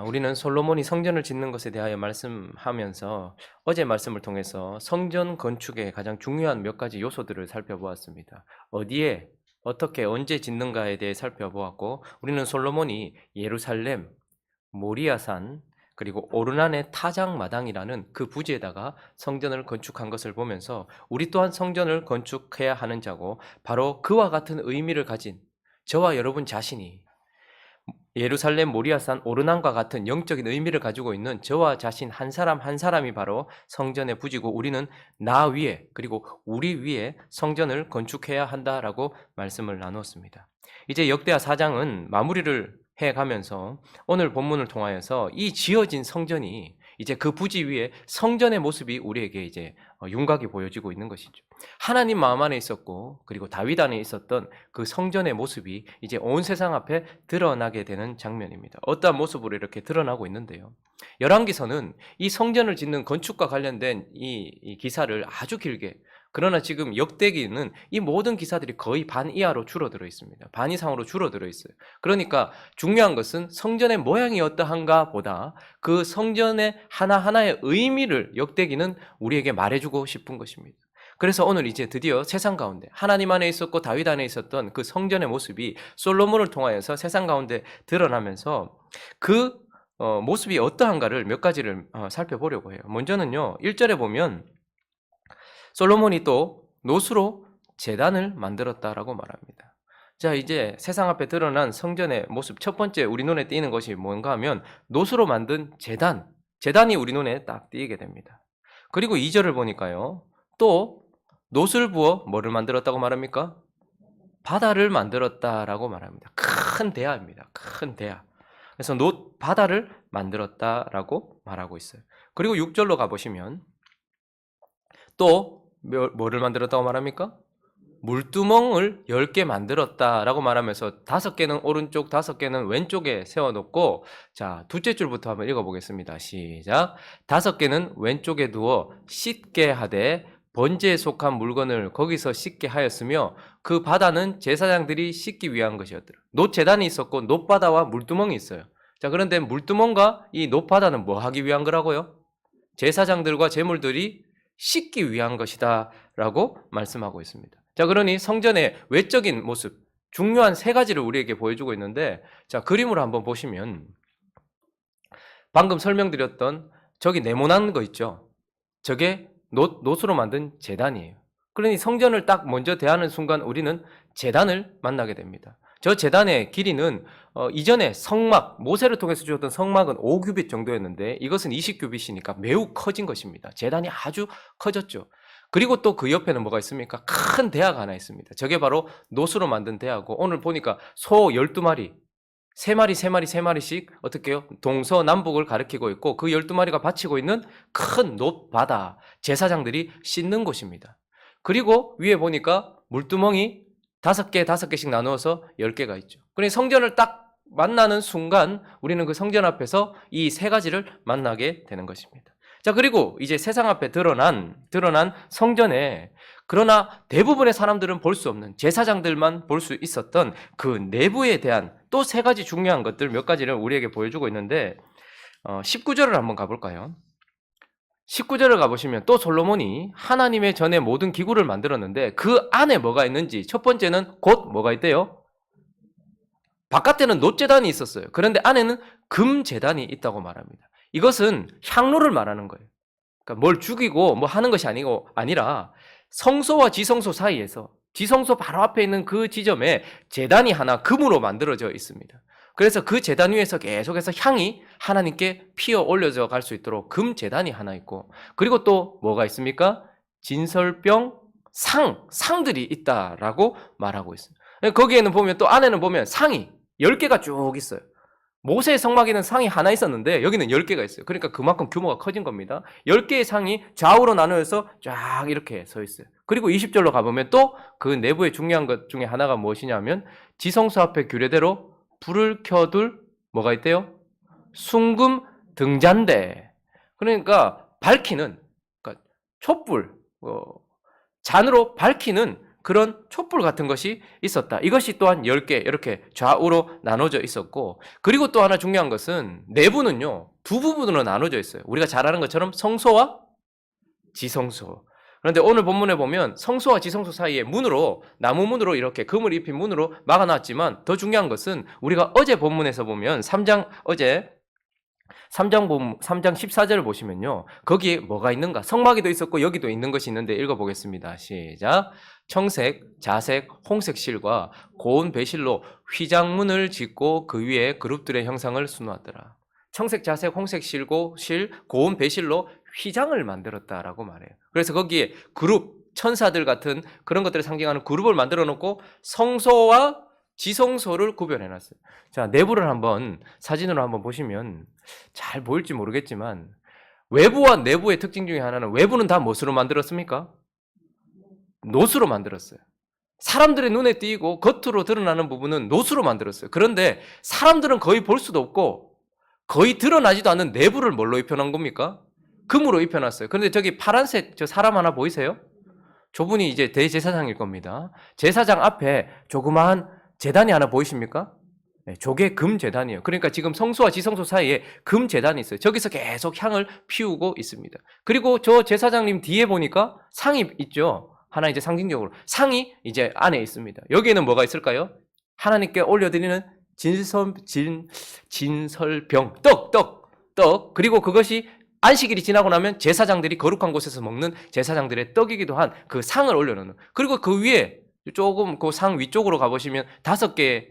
우리는 솔로몬이 성전을 짓는 것에 대하여 말씀하면서 어제 말씀을 통해서 성전 건축의 가장 중요한 몇 가지 요소들을 살펴보았습니다. 어디에, 어떻게, 언제 짓는가에 대해 살펴보았고, 우리는 솔로몬이 예루살렘, 모리아산, 그리고 오르난의 타작마당이라는 그 부지에다가 성전을 건축한 것을 보면서 우리 또한 성전을 건축해야 하는 자고, 바로 그와 같은 의미를 가진 저와 여러분 자신이 예루살렘 모리아산 오르난과 같은 영적인 의미를 가지고 있는 저와 자신 한 사람 한 사람이 바로 성전의 부지고, 우리는 나 위에 그리고 우리 위에 성전을 건축해야 한다라고 말씀을 나누었습니다. 이제 역대하 4장은 마무리를 해가면서 오늘 본문을 통하여서 이 지어진 성전이 이제 그 부지 위에 성전의 모습이 우리에게 이제 윤곽이 보여지고 있는 것이죠. 하나님 마음 안에 있었고, 그리고 다윗 안에 있었던 그 성전의 모습이 이제 온 세상 앞에 드러나게 되는 장면입니다. 어떠한 모습으로 이렇게 드러나고 있는데요. 열왕기서는 이 성전을 짓는 건축과 관련된 이 기사를 아주 길게, 그러나 지금 역대기는 이 모든 기사들이 거의 반 이하로 줄어들어 있습니다. 반 이상으로 줄어들어 있어요. 그러니까 중요한 것은 성전의 모양이 어떠한가 보다 그 성전의 하나하나의 의미를 역대기는 우리에게 말해주고 싶은 것입니다. 그래서 오늘 이제 드디어 세상 가운데 하나님 안에 있었고 다윗 안에 있었던 그 성전의 모습이 솔로몬을 통하여서 세상 가운데 드러나면서 그 모습이 어떠한가를 몇 가지를 살펴보려고 해요. 먼저는요, 1절에 보면 솔로몬이 또 노수로 제단을 만들었다라고 말합니다. 자, 이제 세상 앞에 드러난 성전의 모습, 첫 번째 우리 눈에 띄는 것이 뭔가 하면 노수로 만든 제단이 우리 눈에 딱 띄게 됩니다. 그리고 2절을 보니까요, 또 노수를 부어 뭐를 만들었다고 말합니까? 바다를 만들었다라고 말합니다. 큰 대야입니다. 큰 대야. 그래서 바다를 만들었다라고 말하고 있어요. 그리고 6절로 가보시면 또 뭐를 만들었다고 말합니까? 물두멍을 10개 만들었다라고 말하면서 5개는 오른쪽, 5개는 왼쪽에 세워놓고, 자, 둘째 줄부터 한번 읽어보겠습니다. 시작. 5개는 왼쪽에 두어 씻게 하되 번제에 속한 물건을 거기서 씻게 하였으며 그 바다는 제사장들이 씻기 위한 것이었더라. 놋제단이 있었고 놋바다와 물두멍이 있어요. 자, 그런데 물두멍과 이 놋바다는 뭐 하기 위한 거라고요? 제사장들과 제물들이 씻기 위한 것이다 라고 말씀하고 있습니다. 자, 그러니 성전의 외적인 모습, 중요한 3가지를 우리에게 보여주고 있는데, 자, 그림으로 한번 보시면 방금 설명드렸던 저기 네모난 거 있죠? 저게 놋으로 만든 제단이에요. 그러니 성전을 딱 먼저 대하는 순간 우리는 제단을 만나게 됩니다. 저 제단의 길이는 이전에 성막, 모세를 통해서 주었던 성막은 5규빗 정도였는데 이것은 20규빗이니까 매우 커진 것입니다. 제단이 아주 커졌죠. 그리고 또 그 옆에는 뭐가 있습니까? 큰 대야가 하나 있습니다. 저게 바로 놋으로 만든 대야고, 오늘 보니까 소 12마리, 3마리, 3마리, 3마리씩 어떻게 해요? 동서남북을 가리키고 있고, 그 12마리가 바치고 있는 큰 놋바다, 제사장들이 씻는 곳입니다. 그리고 위에 보니까 물두멍이 5개, 5개씩 나누어서 10개가 있죠. 그러니 성전을 딱 만나는 순간 우리는 그 성전 앞에서 이 3가지를 만나게 되는 것입니다. 자, 그리고 이제 세상 앞에 드러난 성전에, 그러나 대부분의 사람들은 볼 수 없는, 제사장들만 볼 수 있었던 그 내부에 대한 또 3가지 중요한 것들 몇 가지를 우리에게 보여주고 있는데, 19절을 한번 가볼까요? 19절을 가보시면 또 솔로몬이 하나님의 전에 모든 기구를 만들었는데 그 안에 뭐가 있는지, 첫 번째는 곧 뭐가 있대요? 바깥에는 놋제단이 있었어요. 그런데 안에는 금제단이 있다고 말합니다. 이것은 향로를 말하는 거예요. 그러니까 뭘 죽이고 뭐 하는 것이 아니라 성소와 지성소 사이에서, 지성소 바로 앞에 있는 그 지점에 제단이 하나 금으로 만들어져 있습니다. 그래서 그 제단 위에서 계속해서 향이 하나님께 피어 올려져 갈 수 있도록 금 제단이 하나 있고, 그리고 또 뭐가 있습니까? 진설병 상들이 있다라고 말하고 있습니다. 거기에는 보면, 또 안에는 보면 상이 10개가 쭉 있어요. 모세의 성막에는 상이 하나 있었는데 여기는 10개가 있어요. 그러니까 그만큼 규모가 커진 겁니다. 10개의 상이 좌우로 나누어서 쫙 이렇게 서 있어요. 그리고 20절로 가보면 또 그 내부의 중요한 것 중에 하나가 무엇이냐면, 지성소 앞에 규례대로 불을 켜둘 뭐가 있대요? 순금 등잔대. 그러니까 밝히는, 그러니까 촛불, 잔으로 밝히는 그런 촛불 같은 것이 있었다. 이것이 또한 10개 이렇게 좌우로 나눠져 있었고, 그리고 또 하나 중요한 것은 내부는요, 두 부분으로 나눠져 있어요. 우리가 잘 아는 것처럼 성소와 지성소. 그런데 오늘 본문에 보면 성소와 지성소 사이에 문으로, 나무 문으로 이렇게 금을 입힌 문으로 막아놨지만, 더 중요한 것은 우리가 어제 본문에서 보면 3장 14절을 보시면요, 거기에 뭐가 있는가? 성막이도 있었고 여기도 있는 것이 있는데 읽어보겠습니다. 시작. 청색, 자색, 홍색 실과 고운 배실로 휘장문을 짓고 그 위에 그룹들의 형상을 수놓았더라. 청색, 자색, 홍색 실, 고운 배실로 휘장을 만들었다라고 말해요. 그래서 거기에 그룹, 천사들 같은 그런 것들을 상징하는 그룹을 만들어 놓고 성소와 지성소를 구별해 놨어요. 자, 내부를 한번 사진으로 한번 보시면 잘 보일지 모르겠지만, 외부와 내부의 특징 중에 하나는, 외부는 다 무엇으로 만들었습니까? 노수로 만들었어요. 사람들의 눈에 띄고 겉으로 드러나는 부분은 노수로 만들었어요. 그런데 사람들은 거의 볼 수도 없고 거의 드러나지도 않는 내부를 뭘로 입혀놓은 겁니까? 금으로 입혀놨어요. 그런데 저기 파란색 저 사람 하나 보이세요? 저분이 이제 대제사장일 겁니다. 제사장 앞에 조그마한 제단이 하나 보이십니까? 네, 저게 금제단이에요. 그러니까 지금 성소와 지성소 사이에 금제단이 있어요. 저기서 계속 향을 피우고 있습니다. 그리고 저 제사장님 뒤에 보니까 상이 있죠. 하나 이제 상징적으로 상이 이제 안에 있습니다. 여기에는 뭐가 있을까요? 하나님께 올려드리는 진설병, 떡. 그리고 그것이 안식일이 지나고 나면 제사장들이 거룩한 곳에서 먹는 제사장들의 떡이기도 한 그 상을 올려놓는. 그리고 그 위에 조금 그 상 위쪽으로 가보시면 5개,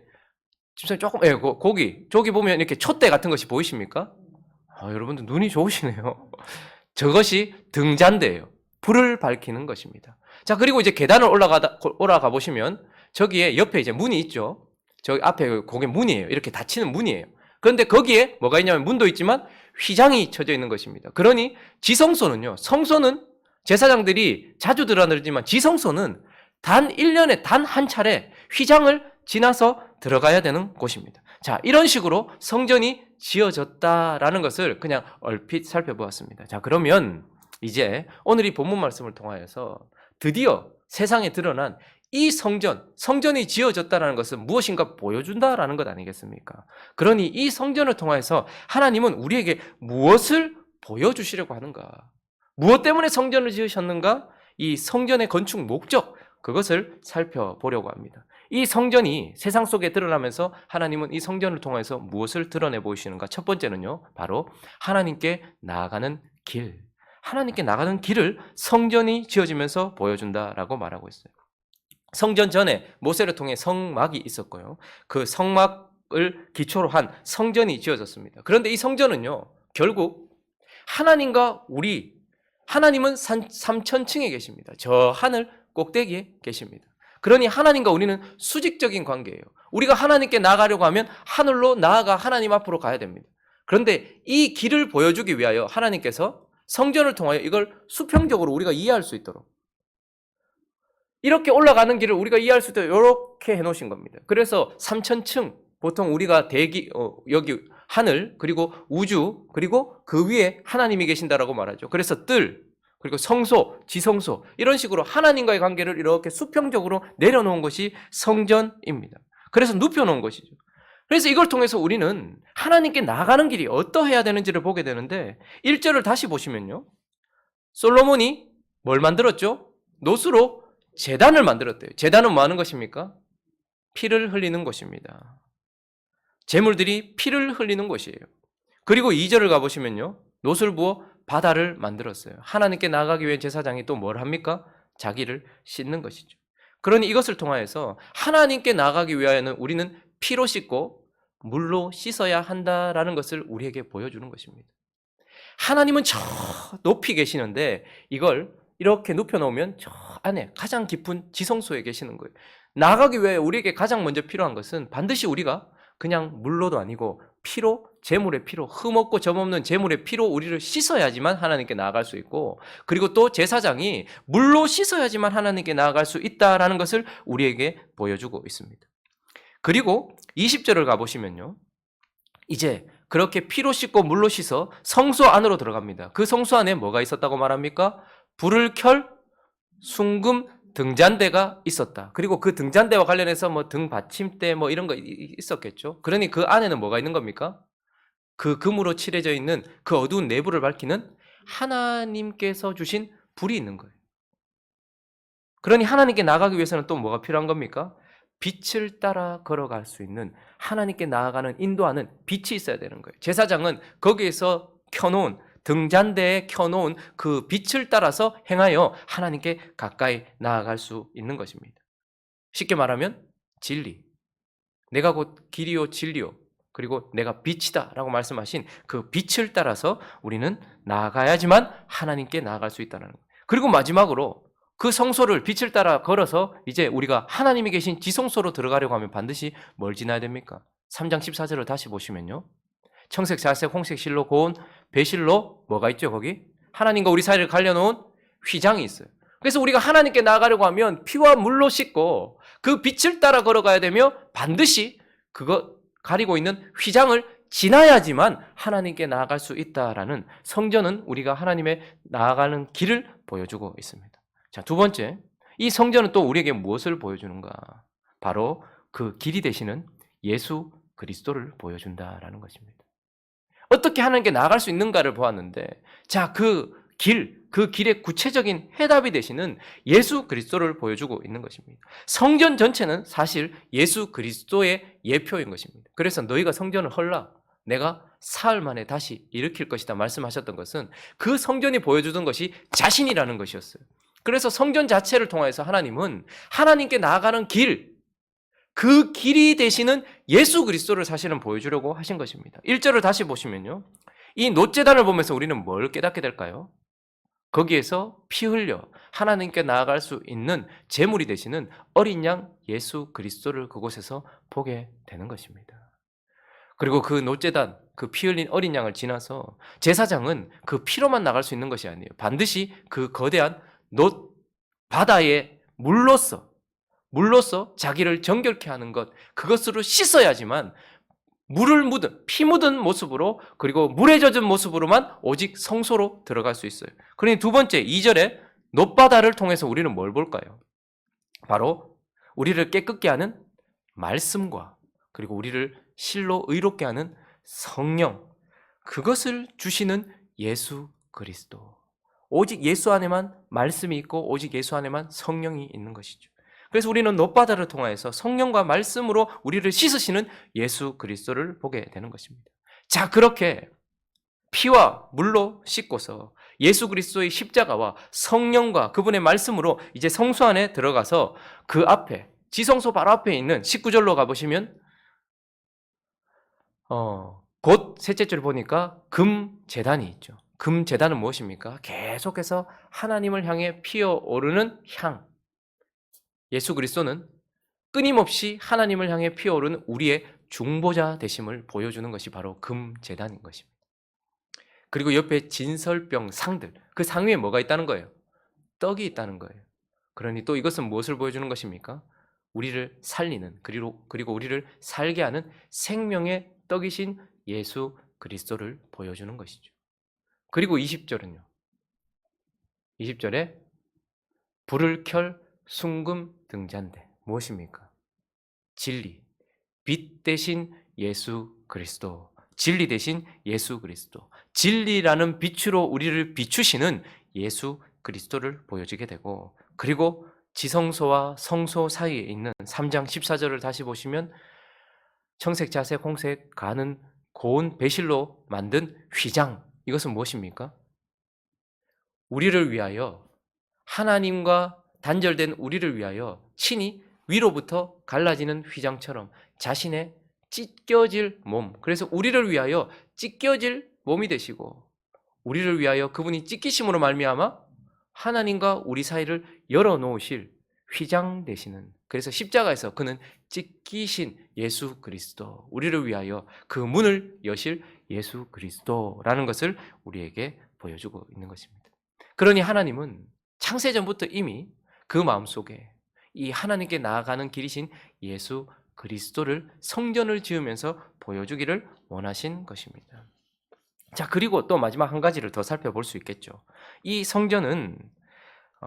조금, 고기, 저기 보면 이렇게 촛대 같은 것이 보이십니까? 여러분들 눈이 좋으시네요. 저것이 등잔대예요. 불을 밝히는 것입니다. 자, 그리고 이제 계단을 올라가 보시면 저기에 옆에 이제 문이 있죠. 저기 앞에 그게 문이에요. 이렇게 닫히는 문이에요. 그런데 거기에 뭐가 있냐면 문도 있지만 휘장이 쳐져 있는 것입니다. 그러니 지성소는요, 성소는 제사장들이 자주 드러나지만 지성소는 단 1년에 단 한 차례 휘장을 지나서 들어가야 되는 곳입니다. 자, 이런 식으로 성전이 지어졌다라는 것을 그냥 얼핏 살펴보았습니다. 자, 그러면 이제 오늘 이 본문 말씀을 통하여서 드디어 세상에 드러난 이 성전이 지어졌다는 것은 무엇인가 보여준다라는 것 아니겠습니까? 그러니 이 성전을 통해서 하나님은 우리에게 무엇을 보여주시려고 하는가? 무엇 때문에 성전을 지으셨는가? 이 성전의 건축 목적, 그것을 살펴보려고 합니다. 이 성전이 세상 속에 드러나면서 하나님은 이 성전을 통해서 무엇을 드러내 보이시는가? 첫 번째는요, 바로 하나님께 나아가는 길. 하나님께 나가는 길을 성전이 지어지면서 보여준다라고 말하고 있어요. 성전 전에 모세를 통해 성막이 있었고요. 그 성막을 기초로 한 성전이 지어졌습니다. 그런데 이 성전은요, 결국 하나님과 하나님은 3000층에 계십니다. 저 하늘 꼭대기에 계십니다. 그러니 하나님과 우리는 수직적인 관계예요. 우리가 하나님께 나아가려고 하면 하늘로 나아가 하나님 앞으로 가야 됩니다. 그런데 이 길을 보여주기 위하여 하나님께서 성전을 통하여 이걸 수평적으로 우리가 이해할 수 있도록, 이렇게 올라가는 길을 우리가 이해할 수 있도록 이렇게 해놓으신 겁니다. 그래서 3000층, 보통 우리가 여기 하늘, 그리고 우주, 그리고 그 위에 하나님이 계신다라고 말하죠. 그래서 그리고 성소, 지성소, 이런 식으로 하나님과의 관계를 이렇게 수평적으로 내려놓은 것이 성전입니다. 그래서 눕혀놓은 것이죠. 그래서 이걸 통해서 우리는 하나님께 나가는 길이 어떠해야 되는지를 보게 되는데, 1절을 다시 보시면요, 솔로몬이 뭘 만들었죠? 노수로 제단을 만들었대요. 제단은 뭐 하는 것입니까? 피를 흘리는 것입니다. 제물들이 피를 흘리는 것이에요. 그리고 2절을 가보시면요, 노수를 부어 바다를 만들었어요. 하나님께 나아가기 위해 제사장이 또 뭘 합니까? 자기를 씻는 것이죠. 그러니 이것을 통하여서 하나님께 나아가기 위하여는 우리는 피로 씻고 물로 씻어야 한다라는 것을 우리에게 보여주는 것입니다. 하나님은 저 높이 계시는데 이걸 이렇게 눕혀놓으면 저 안에 가장 깊은 지성소에 계시는 거예요. 나아가기 위해 우리에게 가장 먼저 필요한 것은 반드시 우리가 그냥 물로도 아니고 피로, 제물의 피로, 흠없고 점없는 제물의 피로 우리를 씻어야지만 하나님께 나아갈 수 있고, 그리고 또 제사장이 물로 씻어야지만 하나님께 나아갈 수 있다라는 것을 우리에게 보여주고 있습니다. 그리고 20절을 가보시면요, 이제 그렇게 피로 씻고 물로 씻어 성소 안으로 들어갑니다. 그 성소 안에 뭐가 있었다고 말합니까? 불을 켤 순금 등잔대가 있었다. 그리고 그 등잔대와 관련해서 뭐 등 받침대 뭐 이런 거 있었겠죠. 그러니 그 안에는 뭐가 있는 겁니까? 그 금으로 칠해져 있는 그 어두운 내부를 밝히는 하나님께서 주신 불이 있는 거예요. 그러니 하나님께 나아가기 위해서는 또 뭐가 필요한 겁니까? 빛을 따라 걸어갈 수 있는, 하나님께 나아가는 인도하는 빛이 있어야 되는 거예요. 제사장은 거기에서 켜놓은, 등잔대에 켜놓은 그 빛을 따라서 행하여 하나님께 가까이 나아갈 수 있는 것입니다. 쉽게 말하면 진리, 내가 곧 길이요 진리요 그리고 내가 빛이다 라고 말씀하신 그 빛을 따라서 우리는 나아가야지만 하나님께 나아갈 수 있다는 거예요. 그리고 마지막으로 그 성소를 빛을 따라 걸어서 이제 우리가 하나님이 계신 지성소로 들어가려고 하면 반드시 뭘 지나야 됩니까? 3장 14절을 다시 보시면요. 청색, 자색, 홍색 실로 고운 배실로 뭐가 있죠 거기? 하나님과 우리 사이를 갈려놓은 휘장이 있어요. 그래서 우리가 하나님께 나아가려고 하면 피와 물로 씻고 그 빛을 따라 걸어가야 되며 반드시 그거 가리고 있는 휘장을 지나야지만 하나님께 나아갈 수 있다라는 성전은 우리가 하나님의 나아가는 길을 보여주고 있습니다. 자, 두 번째, 이 성전은 또 우리에게 무엇을 보여주는가? 바로 그 길이 되시는 예수 그리스도를 보여준다라는 것입니다. 어떻게 하나님께 나아갈 수 있는가를 보았는데, 자, 그 길의 구체적인 해답이 되시는 예수 그리스도를 보여주고 있는 것입니다. 성전 전체는 사실 예수 그리스도의 예표인 것입니다. 그래서 너희가 성전을 헐라, 내가 사흘 만에 다시 일으킬 것이다 말씀하셨던 것은 그 성전이 보여주던 것이 자신이라는 것이었어요. 그래서 성전 자체를 통해서 하나님은 하나님께 나아가는 그 길이 되시는 예수 그리스도를 사실은 보여주려고 하신 것입니다. 1절을 다시 보시면요. 이 놋제단을 보면서 우리는 뭘 깨닫게 될까요? 거기에서 피 흘려 하나님께 나아갈 수 있는 제물이 되시는 어린 양 예수 그리스도를 그곳에서 보게 되는 것입니다. 그리고 그 놋제단, 그 피 흘린 어린 양을 지나서 제사장은 그 피로만 나갈 수 있는 것이 아니에요. 반드시 그 거대한 놋 바다의 물로서 자기를 정결케 하는 것, 그것으로 씻어야지만 피 묻은 모습으로 그리고 물에 젖은 모습으로만 오직 성소로 들어갈 수 있어요. 그러니 두 번째 2절에 놋바다를 통해서 우리는 뭘 볼까요? 바로 우리를 깨끗게 하는 말씀과 그리고 우리를 실로 의롭게 하는 성령, 그것을 주시는 예수 그리스도. 오직 예수 안에만 말씀이 있고 오직 예수 안에만 성령이 있는 것이죠. 그래서 우리는 놋바다를 통하여서 성령과 말씀으로 우리를 씻으시는 예수 그리스도를 보게 되는 것입니다. 자, 그렇게 피와 물로 씻고서 예수 그리스도의 십자가와 성령과 그분의 말씀으로 이제 성소 안에 들어가서 그 앞에, 지성소 바로 앞에 있는 19절로 가보시면 곧 셋째 줄 보니까 금제단이 있죠. 금제단은 무엇입니까? 계속해서 하나님을 향해 피어오르는 향. 예수 그리스도는 끊임없이 하나님을 향해 피어오르는 우리의 중보자 되심을 보여주는 것이 바로 금제단인 것입니다. 그리고 옆에 진설병 상들, 그 상 위에 뭐가 있다는 거예요? 떡이 있다는 거예요. 그러니 또 이것은 무엇을 보여주는 것입니까? 우리를 살리는, 그리고 우리를 살게 하는 생명의 떡이신 예수 그리스도를 보여주는 것이죠. 그리고 20절은요. 20절에 불을 켤 순금 등잔대. 무엇입니까? 진리, 빛 대신 예수 그리스도, 진리 대신 예수 그리스도, 진리라는 빛으로 우리를 비추시는 예수 그리스도를 보여주게 되고, 그리고 지성소와 성소 사이에 있는 3장 14절을 다시 보시면 청색, 자색, 홍색 가는 고운 배실로 만든 휘장, 이것은 무엇입니까? 우리를 위하여, 하나님과 단절된 우리를 위하여 친히 위로부터 갈라지는 휘장처럼 자신의 찢겨질 몸, 그래서 우리를 위하여 찢겨질 몸이 되시고 우리를 위하여 그분이 찢기심으로 말미암아 하나님과 우리 사이를 열어놓으실 휘장 되시는, 그래서 십자가에서 그는 찢기신 예수 그리스도, 우리를 위하여 그 문을 여실 예수 그리스도라는 것을 우리에게 보여주고 있는 것입니다. 그러니 하나님은 창세전부터 이미 그 마음속에 이 하나님께 나아가는 길이신 예수 그리스도를 성전을 지으면서 보여주기를 원하신 것입니다. 자, 그리고 또 마지막 한 가지를 더 살펴볼 수 있겠죠. 이 성전은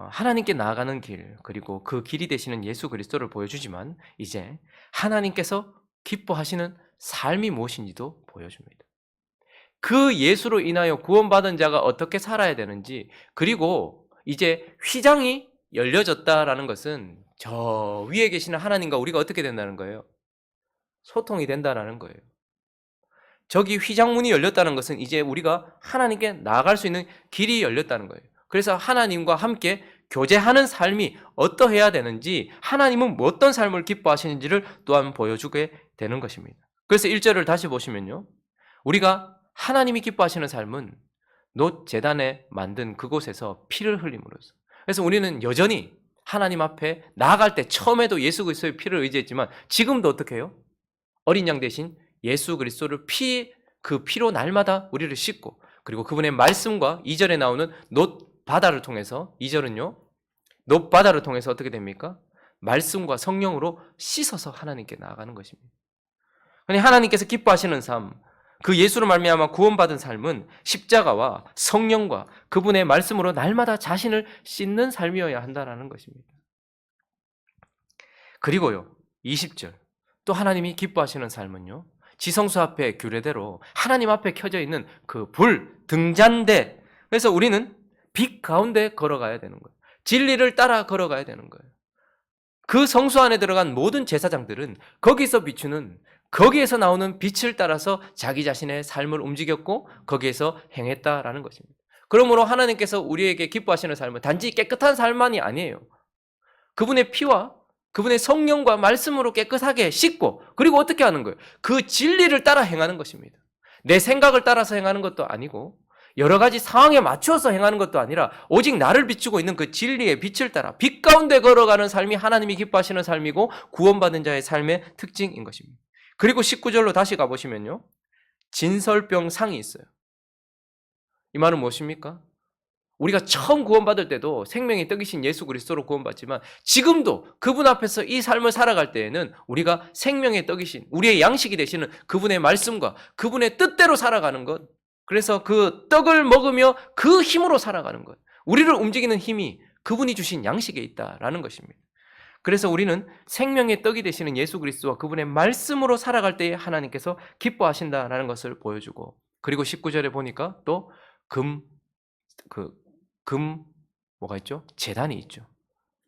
하나님께 나아가는 길, 그리고 그 길이 되시는 예수 그리스도를 보여주지만 이제 하나님께서 기뻐하시는 삶이 무엇인지도 보여줍니다. 그 예수로 인하여 구원받은 자가 어떻게 살아야 되는지, 그리고 이제 휘장이 열려졌다라는 것은 저 위에 계시는 하나님과 우리가 어떻게 된다는 거예요? 소통이 된다라는 거예요. 저기 휘장문이 열렸다는 것은 이제 우리가 하나님께 나아갈 수 있는 길이 열렸다는 거예요. 그래서 하나님과 함께 교제하는 삶이 어떠해야 되는지, 하나님은 어떤 삶을 기뻐하시는지를 또한 보여주게 되는 것입니다. 그래서 1절을 다시 보시면요, 우리가 하나님이 기뻐하시는 삶은 놋 제단에 만든 그곳에서 피를 흘림으로써, 그래서 우리는 여전히 하나님 앞에 나아갈 때 처음에도 예수 그리스도의 피를 의지했지만 지금도 어떻게 해요? 어린 양 대신 예수 그리스도를 그 피로 날마다 우리를 씻고, 그리고 그분의 말씀과 2절에 나오는 놋 바다를 통해서, 2절은요, 놋 바다를 통해서 어떻게 됩니까? 말씀과 성령으로 씻어서 하나님께 나아가는 것입니다. 아니, 하나님께서 기뻐하시는 삶, 그 예수로 말미암아 구원받은 삶은 십자가와 성령과 그분의 말씀으로 날마다 자신을 씻는 삶이어야 한다는 것입니다. 그리고요, 20절, 또 하나님이 기뻐하시는 삶은요, 지성소 앞에 규례대로 하나님 앞에 켜져 있는 그 불, 등잔대, 그래서 우리는 빛 가운데 걸어가야 되는 거예요. 진리를 따라 걸어가야 되는 거예요. 그 성소 안에 들어간 모든 제사장들은 거기서 비추는, 거기에서 나오는 빛을 따라서 자기 자신의 삶을 움직였고 거기에서 행했다라는 것입니다. 그러므로 하나님께서 우리에게 기뻐하시는 삶은 단지 깨끗한 삶만이 아니에요. 그분의 피와 그분의 성령과 말씀으로 깨끗하게 씻고, 그리고 어떻게 하는 거예요? 그 진리를 따라 행하는 것입니다. 내 생각을 따라서 행하는 것도 아니고 여러 가지 상황에 맞추어서 행하는 것도 아니라 오직 나를 비추고 있는 그 진리의 빛을 따라 빛 가운데 걸어가는 삶이 하나님이 기뻐하시는 삶이고 구원받은 자의 삶의 특징인 것입니다. 그리고 19절로 다시 가보시면요, 진설병 상이 있어요. 이 말은 무엇입니까? 우리가 처음 구원받을 때도 생명의 떡이신 예수 그리스도로 구원받지만 지금도 그분 앞에서 이 삶을 살아갈 때에는 우리가 생명의 떡이신, 우리의 양식이 되시는 그분의 말씀과 그분의 뜻대로 살아가는 것, 그래서 그 떡을 먹으며 그 힘으로 살아가는 것, 우리를 움직이는 힘이 그분이 주신 양식에 있다라는 것입니다. 그래서 우리는 생명의 떡이 되시는 예수 그리스도와 그분의 말씀으로 살아갈 때에 하나님께서 기뻐하신다라는 것을 보여주고, 그리고 19절에 보니까 또 뭐가 있죠? 제단이 있죠.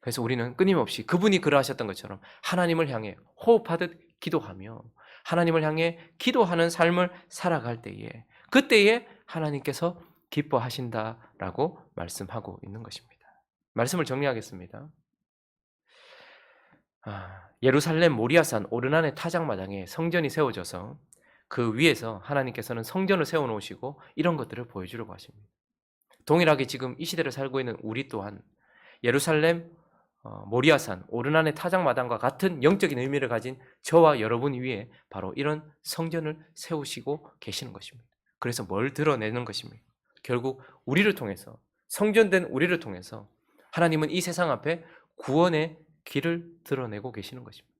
그래서 우리는 끊임없이 그분이 그러하셨던 것처럼 하나님을 향해 호흡하듯 기도하며 하나님을 향해 기도하는 삶을 살아갈 때에, 그때에 하나님께서 기뻐하신다라고 말씀하고 있는 것입니다. 말씀을 정리하겠습니다. 예루살렘 모리아산 오르난의 타작마당에 성전이 세워져서 그 위에서 하나님께서는 성전을 세워놓으시고 이런 것들을 보여주려고 하십니다. 동일하게 지금 이 시대를 살고 있는 우리 또한 예루살렘 모리아산 오르난의 타작마당과 같은 영적인 의미를 가진 저와 여러분 위에 바로 이런 성전을 세우시고 계시는 것입니다. 그래서 뭘 드러내는 것입니까? 결국 우리를 통해서, 성전된 우리를 통해서 하나님은 이 세상 앞에 구원의 길을 드러내고 계시는 것입니다.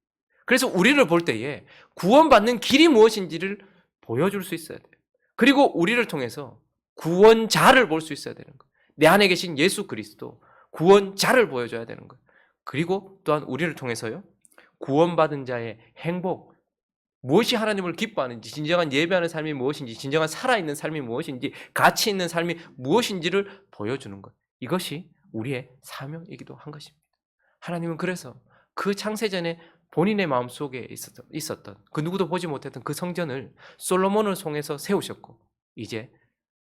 그래서 우리를 볼 때에 구원받는 길이 무엇인지를 보여줄 수 있어야 돼요. 그리고 우리를 통해서 구원자를 볼 수 있어야 되는 거예요. 내 안에 계신 예수 그리스도 구원자를 보여줘야 되는 거예요. 그리고 또한 우리를 통해서요, 구원받은 자의 행복, 무엇이 하나님을 기뻐하는지, 진정한 예배하는 삶이 무엇인지, 진정한 살아있는 삶이 무엇인지, 가치 있는 삶이 무엇인지를 보여주는 것, 이것이 우리의 사명이기도 한 것입니다. 하나님은 그래서 그 창세전에 본인의 마음속에 있었던 그 누구도 보지 못했던 그 성전을 솔로몬을 통해서 세우셨고, 이제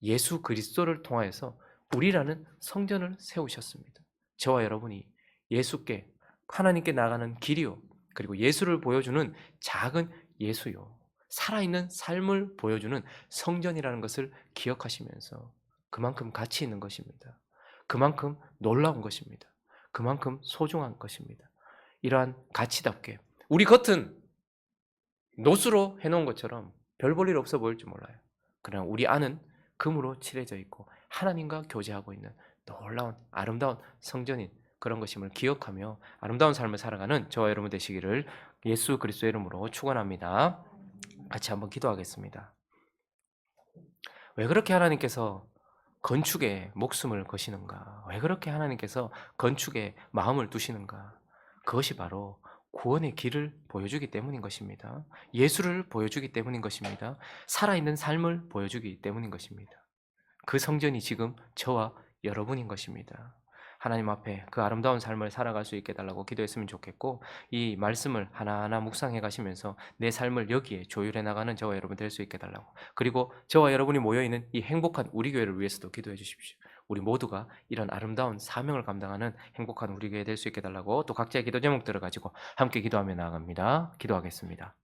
예수 그리스도를 통하여서 우리라는 성전을 세우셨습니다. 저와 여러분이 예수께, 하나님께 나가는 길이요, 그리고 예수를 보여주는 작은 예수요, 살아있는 삶을 보여주는 성전이라는 것을 기억하시면서 그만큼 가치 있는 것입니다. 그만큼 놀라운 것입니다. 그만큼 소중한 것입니다. 이러한 가치답게 우리 겉은 노수로 해놓은 것처럼 별 볼 일 없어 보일지 몰라요. 그러나 우리 안은 금으로 칠해져 있고 하나님과 교제하고 있는 놀라운 아름다운 성전인 그런 것임을 기억하며 아름다운 삶을 살아가는 저와 여러분 되시기를 예수 그리스도의 이름으로 축원합니다. 같이 한번 기도하겠습니다. 왜 그렇게 하나님께서 건축에 목숨을 거시는가? 왜 그렇게 하나님께서 건축에 마음을 두시는가? 그것이 바로 구원의 길을 보여주기 때문인 것입니다. 예수를 보여주기 때문인 것입니다. 살아있는 삶을 보여주기 때문인 것입니다. 그 성전이 지금 저와 여러분인 것입니다. 하나님 앞에 그 아름다운 삶을 살아갈 수 있게 해달라고 기도했으면 좋겠고, 이 말씀을 하나하나 묵상해 가시면서 내 삶을 여기에 조율해 나가는 저와 여러분 될 수 있게 해달라고, 그리고 저와 여러분이 모여있는 이 행복한 우리 교회를 위해서도 기도해 주십시오. 우리 모두가 이런 아름다운 사명을 감당하는 행복한 우리 교회 될 수 있게 해달라고, 또 각자의 기도 제목들을 가지고 함께 기도하며 나아갑니다. 기도하겠습니다.